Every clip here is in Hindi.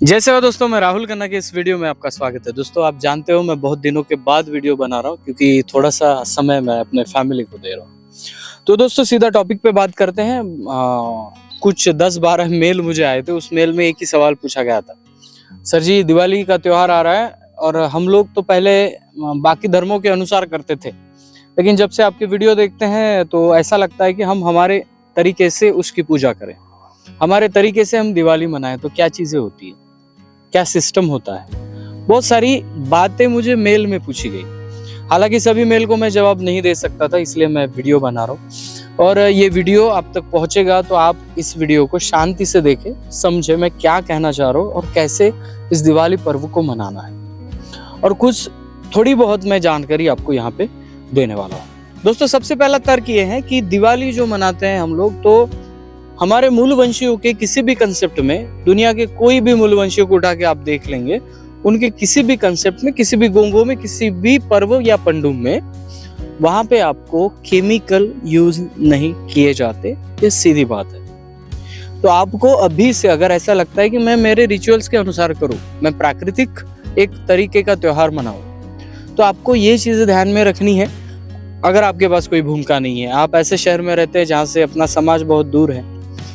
जैसे हो दोस्तों, मैं राहुल खन्ना के इस वीडियो में आपका स्वागत है। दोस्तों, आप जानते हो मैं बहुत दिनों के बाद वीडियो बना रहा हूँ क्योंकि थोड़ा सा समय मैं अपने फैमिली को दे रहा हूँ। तो दोस्तों, सीधा टॉपिक पे बात करते हैं। कुछ 10-12 मेल मुझे आए थे। उस मेल में एक ही सवाल पूछा गया था, सर जी दिवाली का त्योहार आ रहा है और हम लोग तो पहले बाकी धर्मों के अनुसार करते थे, लेकिन जब से आपकी वीडियो देखते हैं तो ऐसा लगता है कि हम हमारे तरीके से उसकी पूजा करें, हमारे तरीके से हम दिवाली मनाएं। तो क्या चीजें होती है, क्या सिस्टम होता है, बहुत सारी बातें मुझे मेल में पूछी गई। हालांकि सभी मेल को मैं जवाब नहीं दे सकता था, इसलिए मैं वीडियो बना रहा हूँ और ये वीडियो आप तक पहुंचेगा तो आप इस वीडियो को शांति से देखें, समझे मैं क्या कहना चाह रहा हूँ और कैसे इस दिवाली पर्व को मनाना है, और कुछ थोड़ी बहुत मैं जानकारी आपको यहाँ पे देने वाला हूँ। दोस्तों, सबसे पहला तर्क ये है कि दिवाली जो मनाते हैं हम लोग, तो हमारे मूल वंशियों के किसी भी कंसेप्ट में, दुनिया के कोई भी मूल वंशियों को उठा के आप देख लेंगे, उनके किसी भी कंसेप्ट में, किसी भी गोंगो में, किसी भी पर्व या पंडुम में, वहां पे आपको केमिकल यूज नहीं किए जाते। ये सीधी बात है। तो आपको अभी से अगर ऐसा लगता है कि मैं मेरे रिचुअल्स के अनुसार करूं, मैं प्राकृतिक एक तरीके का त्योहार मनाऊं, तो आपको ये चीजें ध्यान में रखनी है। अगर आपके पास कोई भूमिका नहीं है, आप ऐसे शहर में रहते हैं जहाँ से अपना समाज बहुत दूर है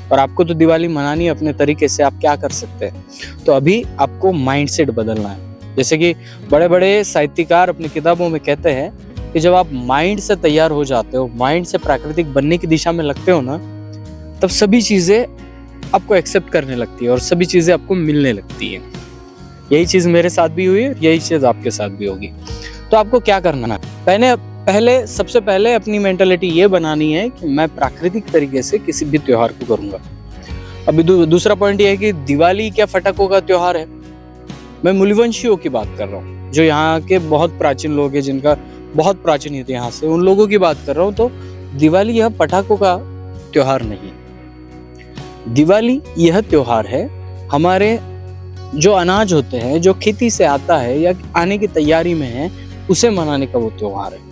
और आपको तो दिवाली मनानी है अपने तरीके से, आप क्या कर सकते हैं? तो अभी आपको माइंडसेट बदलना है। जैसे कि बड़े बड़े साहित्यकार अपनी किताबों में कहते हैं कि जब आप माइंड से तैयार हो जाते हो, माइंड से प्राकृतिक बनने की दिशा में लगते हो ना, तब सभी चीजें आपको एक्सेप्ट करने लगती है और सभी चीजें आपको मिलने लगती है। यही चीज मेरे साथ भी हुई है, यही चीज आपके साथ भी होगी। तो आपको क्या करना है? सबसे पहले अपनी मेंटालिटी ये बनानी है कि मैं प्राकृतिक तरीके से किसी भी त्योहार को करूंगा। अभी दूसरा पॉइंट ये है कि दिवाली क्या फटाकों का त्योहार है? मैं मूलवंशियों की बात कर रहा हूँ, जो यहाँ के बहुत प्राचीन लोग हैं, जिनका बहुत प्राचीन इतिहास है, उन लोगों की बात कर रहा हूँ। तो दिवाली यह पटाखों का त्योहार नहीं। दिवाली यह त्योहार है हमारे जो अनाज होते हैं, जो खेती से आता है या आने की तैयारी में है, उसे मनाने का वो त्योहार है।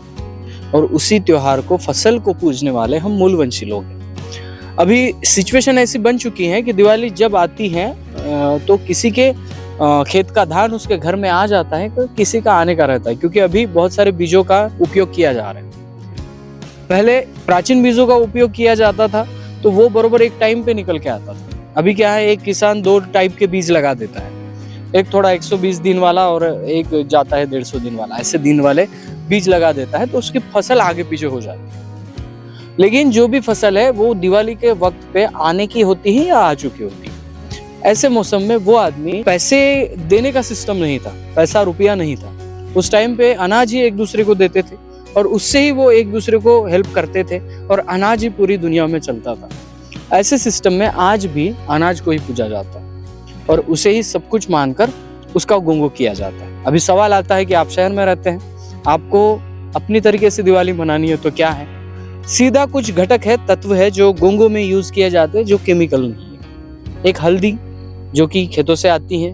और उसी त्योहार को, फसल को पूजने वाले हम मूलवंशी लोग हैं। अभी सिचुएशन ऐसी बन चुकी है कि दिवाली जब आती है तो किसी के खेत का धान उसके घर में आ जाता है, तो किसी का आने का रहता है, क्योंकि अभी बहुत सारे बीजों का उपयोग किया जा रहा है। पहले प्राचीन बीजों का उपयोग किया जाता था तो वो बरोबर एक टाइम पे निकल के आता था। अभी क्या है, एक किसान 2 टाइप के बीज लगा देता है, एक थोड़ा 120 दिन वाला और एक जाता है 150 दिन वाला, ऐसे दिन वाले बीज लगा देता है, तो उसकी फसल आगे पीछे हो जाती है। लेकिन जो भी फसल है वो दिवाली के वक्त पे आने की होती है या आ चुकी होती है। ऐसे मौसम में वो आदमी, पैसे देने का सिस्टम नहीं था, पैसा रुपया नहीं था, उस टाइम पे अनाज ही एक दूसरे को देते थे और उससे ही वो एक दूसरे को हेल्प करते थे और अनाज ही पूरी दुनिया में चलता था। ऐसे सिस्टम में आज भी अनाज को ही पूजा जाता है और उसे ही सब कुछ मानकर उसका गोंगो किया जाता है। अभी सवाल आता है कि आप शहर में रहते हैं, आपको अपनी तरीके से दिवाली मनानी है, तो क्या है? सीधा कुछ घटक है, तत्व है जो गोंगो में यूज किए जाते हैं, जो केमिकल नहीं है। एक हल्दी जो कि खेतों से आती है,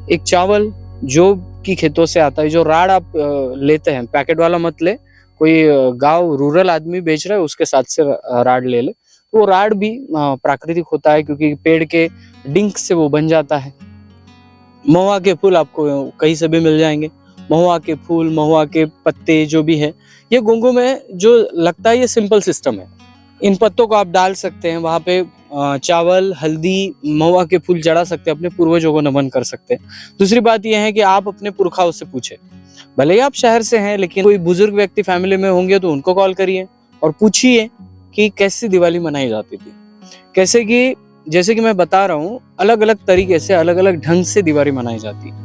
एक चावल जो कि खेतों से आता है, जो राड़ आप लेते हैं, पैकेट वाला मत ले, कोई गांव रूरल आदमी बेच रहा है उसके साथ से राड़ ले ले, तो वो राड़ भी प्राकृतिक होता है क्योंकि पेड़ के डिंक से वो बन जाता है। महुआ के फूल आपको कहीं से भी मिल जाएंगे, महुआ के फूल, महुआ के पत्ते जो भी है, ये गोंगो में जो लगता है ये सिंपल सिस्टम है। इन पत्तों को आप डाल सकते हैं, वहां पे चावल, हल्दी, महुआ के फूल चढ़ा सकते हैं, अपने पूर्वजों को नमन कर सकते हैं। दूसरी बात यह है कि आप अपने पुरखाओं से पूछे, भले ही आप शहर से हैं, लेकिन कोई बुजुर्ग व्यक्ति फैमिली में होंगे तो उनको कॉल करिए और पूछिए कि कैसी दिवाली मनाई जाती थी। कैसे कि जैसे कि मैं बता रहा हूँ, अलग अलग तरीके से, अलग अलग ढंग से दिवाली मनाई जाती है।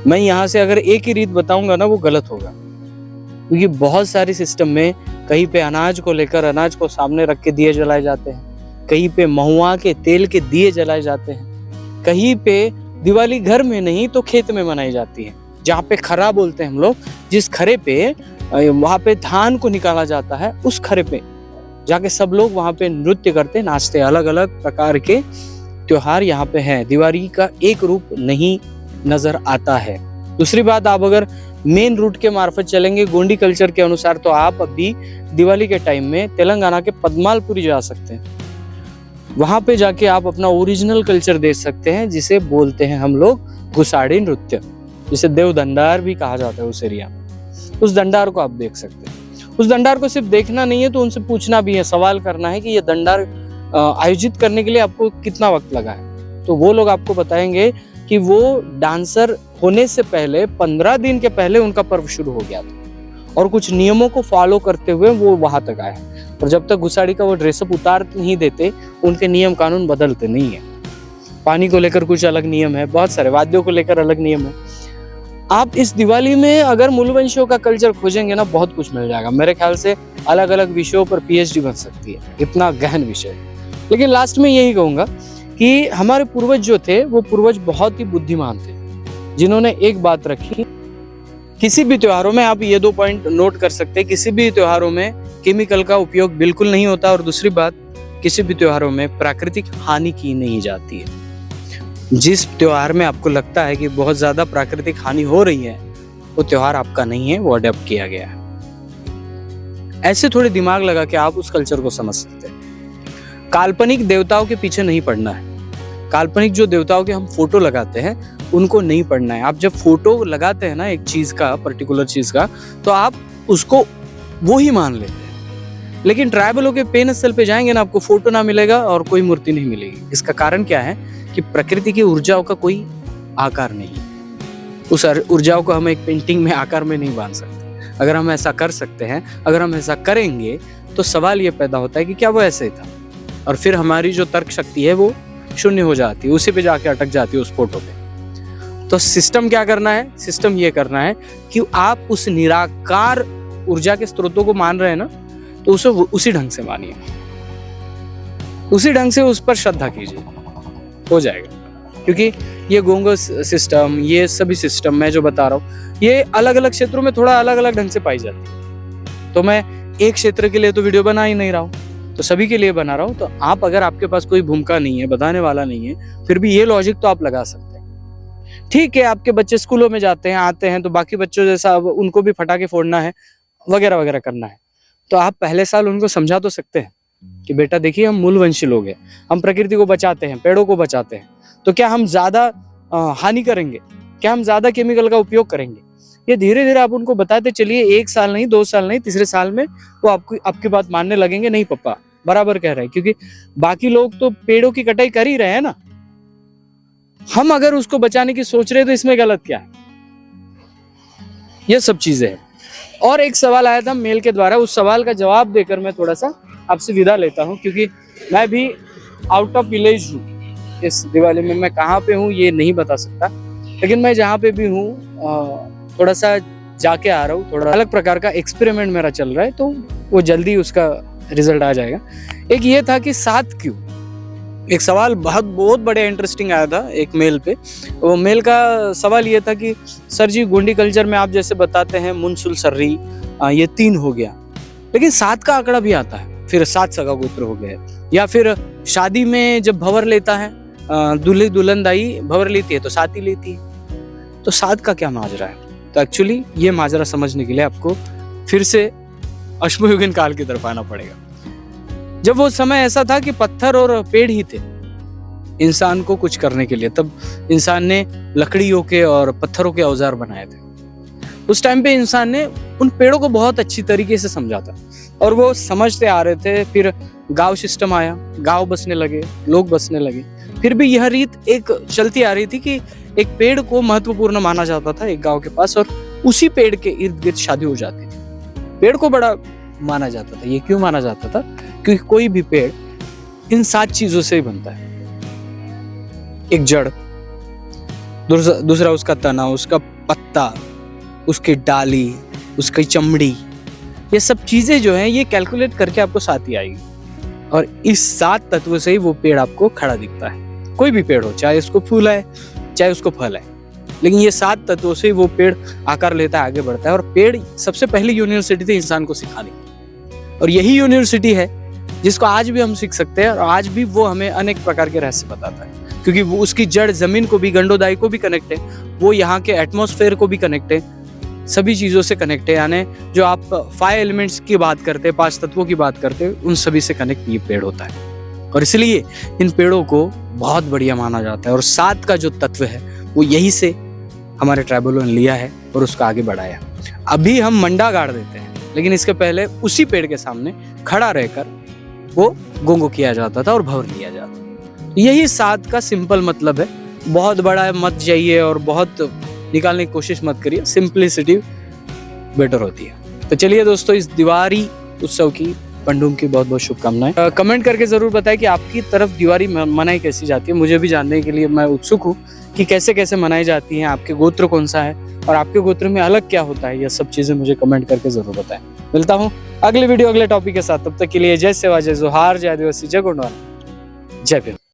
मैं यहाँ से अगर एक ही रीत बताऊंगा ना, वो गलत होगा, क्योंकि बहुत सारी सिस्टम में कहीं पे अनाज को लेकर, अनाज को सामने रख के दिए जलाए जाते हैं, कहीं पे महुआ के तेल के दिए जलाए जाते हैं, कहीं पे दिवाली घर में नहीं तो खेत में मनाई जाती है, जहाँ पे खरा बोलते हैं हम लोग, जिस खरे पे वहां पे धान को निकाला जाता है, उस खरे पे जाके सब लोग वहां पे नृत्य करते, नाचते। अलग अलग प्रकार के त्योहार यहाँ पे हैं, दिवाली का एक रूप नहीं नजर आता है। दूसरी बात, आप अगर मेन रूट के मार्फत चलेंगे गोंडी कल्चर के अनुसार, तो आप अभी दिवाली के टाइम में तेलंगाना के पद्मालपुरी जा सकते हैं। वहां पे जाके आप अपना ओरिजिनल कल्चर देख सकते हैं, जिसे बोलते हैं हम लोग घुसाड़ी नृत्य, जिसे देव दंडार भी कहा जाता है उस एरिया में। उस दंडार को आप देख सकते हैं। उस दंडार को सिर्फ देखना नहीं है, तो उनसे पूछना भी है, सवाल करना है कि ये दंडार आयोजित करने के लिए आपको कितना वक्त लगा है। तो वो लोग आपको बताएंगे कि वो डांसर होने से पहले 15 दिन के पहले उनका पर्व शुरू हो गया था और कुछ नियमों को फॉलो करते हुए वो वहां तक आए। और जब तक घुसाड़ी का वो ड्रेसअप उतार नहीं देते, उनके नियम कानून बदलते नहीं है। पानी को लेकर कुछ अलग नियम है, बहुत सारे वाद्यों को लेकर अलग नियम है। आप इस दिवाली में अगर मूलवंशियों का कल्चर खोजेंगे ना, बहुत कुछ मिल जाएगा। मेरे ख्याल से अलग अलग विषयों पर पीएचडी बन सकती है, इतना गहन विषय। लेकिन लास्ट में यही कहूंगा कि हमारे पूर्वज जो थे, वो पूर्वज बहुत ही बुद्धिमान थे, जिन्होंने एक बात रखी, किसी भी त्योहारों में आप ये 2 पॉइंट नोट कर सकते हैं, किसी भी त्योहारों में केमिकल का उपयोग बिल्कुल नहीं होता, और दूसरी बात, किसी भी त्योहारों में प्राकृतिक हानि की नहीं जाती है। जिस त्योहार में आपको लगता है कि बहुत ज्यादा प्राकृतिक हानि हो रही है, वो त्योहार आपका नहीं है, वो अडॉप्ट किया गया है। ऐसे थोड़े दिमाग लगा के आप उस कल्चर को समझ सकते हैं। काल्पनिक देवताओं के पीछे नहीं पड़ना है। काल्पनिक जो देवताओं के हम फोटो लगाते हैं, उनको नहीं पढ़ना है। आप जब फोटो लगाते हैं ना एक चीज का, पर्टिकुलर चीज का, तो आप उसको वो ही मान लेते हैं। लेकिन ट्राइबलों के पेन स्थल पे जाएंगे ना, आपको फोटो ना मिलेगा और कोई मूर्ति नहीं मिलेगी। इसका कारण क्या है कि प्रकृति की ऊर्जाओं का कोई आकार नहीं है। उस ऊर्जाओं को हम एक पेंटिंग में आकार में नहीं बांध सकते। अगर हम ऐसा कर सकते हैं, अगर हम ऐसा करेंगे, तो सवाल ये पैदा होता है कि क्या वो ऐसे ही था, और फिर हमारी जो तर्क शक्ति है वो शून्य हो जाती है, उसी पे जाके अटक जाती है उस फोटो पे। तो सिस्टम क्या करना है? सिस्टम ये करना है कि आप उस निराकार ऊर्जा के स्रोतों को मान रहे हैं ना, तो उसे उसी ढंग से मानिए, उसी ढंग से उस पर श्रद्धा कीजिए, हो जाएगा। क्योंकि ये गोंगस सिस्टम, ये सभी सिस्टम मैं जो बता रहा हूँ, ये अलग अलग क्षेत्रों में थोड़ा अलग अलग ढंग से पाई जाती है। तो मैं एक क्षेत्र के लिए तो वीडियो बना ही नहीं रहा हूँ, तो सभी के लिए बना रहा हूँ। तो आप, अगर आपके पास कोई भूमिका नहीं है, बताने वाला नहीं है, फिर भी ये लॉजिक तो आप लगा सकते हैं। ठीक है, आपके बच्चे स्कूलों में जाते हैं, आते हैं, तो बाकी बच्चों जैसा अब उनको भी फटाके फोड़ना है, वगैरह वगैरह करना है, तो आप पहले साल उनको समझा तो सकते हैं कि बेटा देखिए, हम मूलवंशी लोग हैं, हम प्रकृति को बचाते हैं, पेड़ों को बचाते हैं, तो क्या हम ज्यादा हानि करेंगे? क्या हम ज्यादा केमिकल का उपयोग करेंगे? ये धीरे धीरे आप उनको बताते चलिए। 1 साल नहीं, 2 साल नहीं, तीसरे साल में वो आपकी बात मानने लगेंगे। नहीं पापा बराबर कह रहे हैं, क्योंकि बाकी लोग तो पेड़ों की कटाई कर ही रहे हैं ना, हम अगर उसको बचाने की सोच रहे हैं, तो इसमें गलत क्या है? ये सब चीजें हैं। और एक सवाल आया था मेल के द्वारा, उस सवाल का जवाब देकर मैं थोड़ा सा आपसे विदा लेता हूं, क्योंकि मैं भी आउट ऑफ विलेज हूँ। इस दिवाली में मैं कहाँ पे हूँ ये नहीं बता सकता, लेकिन मैं जहाँ पे भी हूँ थोड़ा सा जाके आ रहा हूँ। थोड़ा अलग प्रकार का एक्सपेरिमेंट मेरा चल रहा है, तो वो जल्दी उसका रिजल्ट आ जाएगा। एक ये था कि 7 क्यों? एक सवाल बहुत बड़े इंटरेस्टिंग आया था एक मेल पे। वो मेल का सवाल ये था कि सर जी, गोंडी कल्चर में आप जैसे बताते हैं मुनसुल सर्री, ये 3 हो गया, लेकिन 7 का आंकड़ा भी आता है, फिर 7 सगा गोत्र हो गए। या फिर शादी में जब भंवर लेता है, दूल्हे दुल्हन दाई भंवर लेती है तो 7 ही लेती है, तो 7 का क्या माजरा है? तो एक्चुअली ये माजरा समझने के लिए आपको फिर से अश्मयुगीन काल की तरफ आना पड़ेगा, जब वो समय ऐसा था कि पत्थर और पेड़ ही थे इंसान को कुछ करने के लिए। तब इंसान ने लकड़ियों के और पत्थरों के औजार बनाए थे। उस टाइम पे इंसान ने उन पेड़ों को बहुत अच्छी तरीके से समझा था, और वो समझते आ रहे थे। फिर गांव सिस्टम आया, गांव बसने लगे, लोग बसने लगे। फिर भी यह रीत एक चलती आ रही थी कि एक पेड़ को महत्वपूर्ण माना जाता था एक गांव के पास, और उसी पेड़ के इर्द गिर्द शादी हो जाती थी। पेड़ को बड़ा माना जाता था। ये क्यों माना जाता था? क्योंकि कोई भी पेड़ इन 7 चीजों से ही बनता है। एक जड़, दूसरा उसका तना, उसका पत्ता, उसकी डाली, उसकी चमड़ी, ये सब चीजें जो हैं ये कैलकुलेट करके आपको 7 ही आएगी, और इस 7 तत्वों से ही वो पेड़ आपको खड़ा दिखता है। कोई भी पेड़ हो, चाहे उसको फूल है चाहे उसको फल है, लेकिन ये 7 तत्वों से ही वो पेड़ आकार लेता है, आगे बढ़ता है। और पेड़ सबसे पहली यूनिवर्सिटी थी इंसान को सिखाने की, और यही यूनिवर्सिटी है जिसको आज भी हम सीख सकते हैं, और आज भी वो हमें अनेक प्रकार के रहस्य बताता है, क्योंकि वो उसकी जड़ जमीन को भी, गंडोदाई को भी कनेक्ट है, वो यहाँ के एटमॉस्फेयर को भी कनेक्ट है, सभी चीजों से कनेक्ट है। यानी जो आप 5 एलिमेंट्स की बात करते हैं, 5 तत्वों की बात करते हैं, उन सभी से कनेक्ट ये पेड़ होता है। और इसलिए इन पेड़ों को बहुत बढ़िया माना जाता है। और 7 का जो तत्व है वो यही से हमारे ट्राइबलों ने लिया है और उसको आगे बढ़ाया। अभी हम मंडा गाड़ देते हैं, लेकिन इसके पहले उसी पेड़ के सामने खड़ा रहकर वो गोंगो किया जाता था और भवर लिया जाता था। यही 7 का सिंपल मतलब है। बहुत बड़ा मत जाइए और बहुत निकालने की कोशिश मत करिए, सिंप्लिसिटी बेटर होती है। तो चलिए दोस्तों, इस दिवाली उत्सव की पंडुम की बहुत बहुत शुभकामनाएं। कमेंट करके जरूर बताएं कि आपकी तरफ दिवाली मनाई कैसी जाती है। मुझे भी जानने के लिए मैं उत्सुक हूँ कि कैसे कैसे मनाई जाती है, आपके गोत्र कौन सा है और आपके गोत्र में अलग क्या होता है। यह सब चीजें मुझे कमेंट करके जरूर बताएं। मिलता हूँ अगले वीडियो अगले टॉपिक के साथ। तब तक के लिए जय सेवा, जय जोहार, जय आदिवासी, जय गोंडवाना, जय भीम।